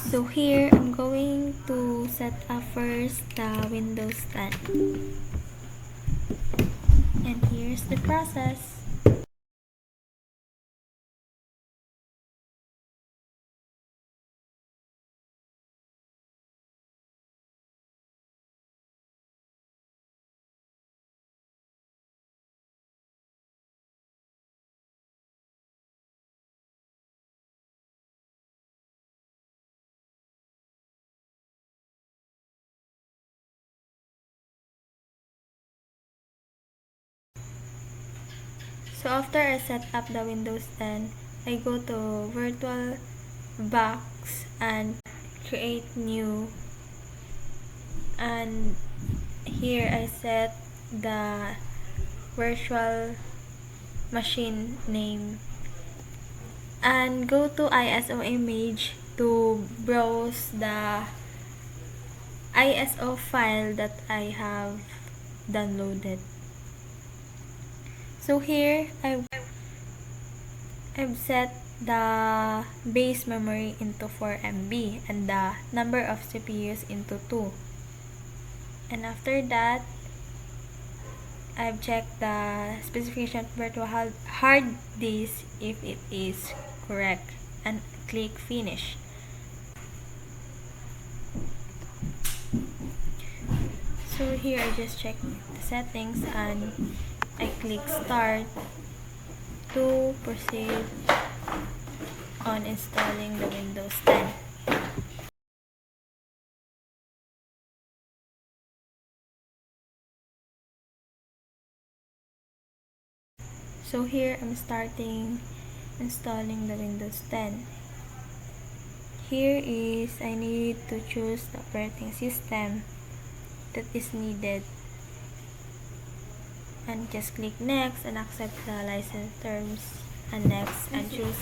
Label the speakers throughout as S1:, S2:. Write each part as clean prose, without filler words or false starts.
S1: So here, I'm going to set up first the Windows 10. And here's the process. So after I set up the Windows 10, I go to VirtualBox and create new, and here I set the virtual machine name and go to ISO image to browse the ISO file that I have downloaded. So here I've set the base memory into 4 MB and the number of CPUs into 2. And after that, I've checked the specification of virtual hard disk if it is correct and click finish. So here I just check the settings and I click start to proceed on installing the Windows 10. So here I'm starting installing the Windows 10. Here is I need to choose the operating system that is needed and just click next and accept the license terms and next and choose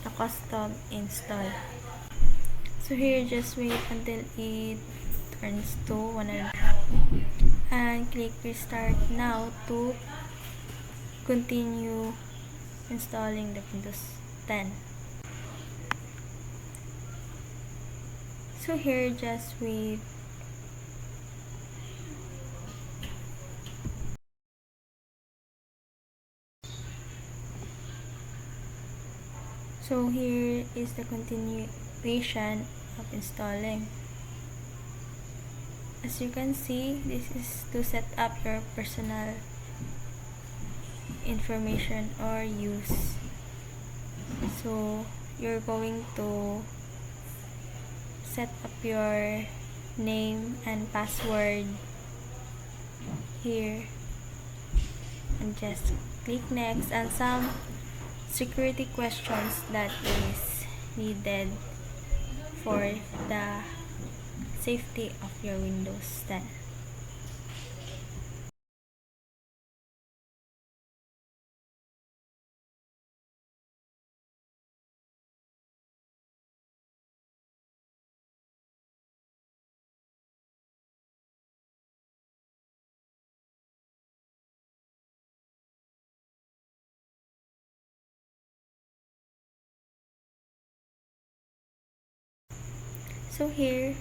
S1: the custom install. So here just wait until it turns to 100 and click restart now to continue installing the Windows 10. So here just wait. So here is the continuation of installing. As you can see, this is to set up your personal information or use. So you're going to set up your name and password here and just click next and some security questions that is needed for the safety of your Windows 10. So here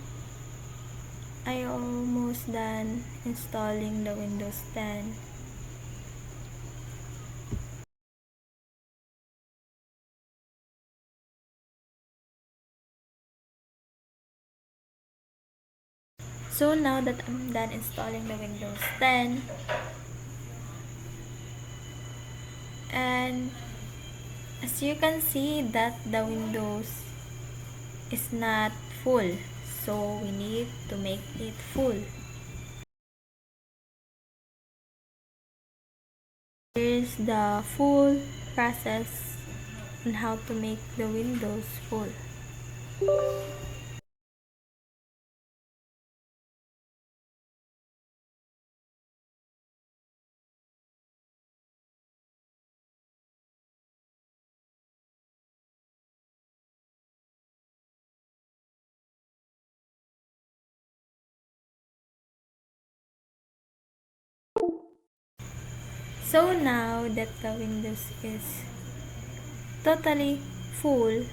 S1: I almost done installing the Windows 10. So now that I'm done installing the Windows 10, and as you can see that the Windows is not full, so we need to make it full. Here's the full process on how to make the Windows full. So now that the Windows is totally full,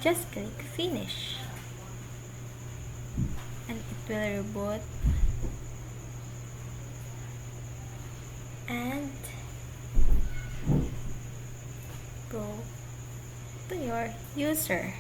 S1: just click finish. And it will reboot. And go to your user.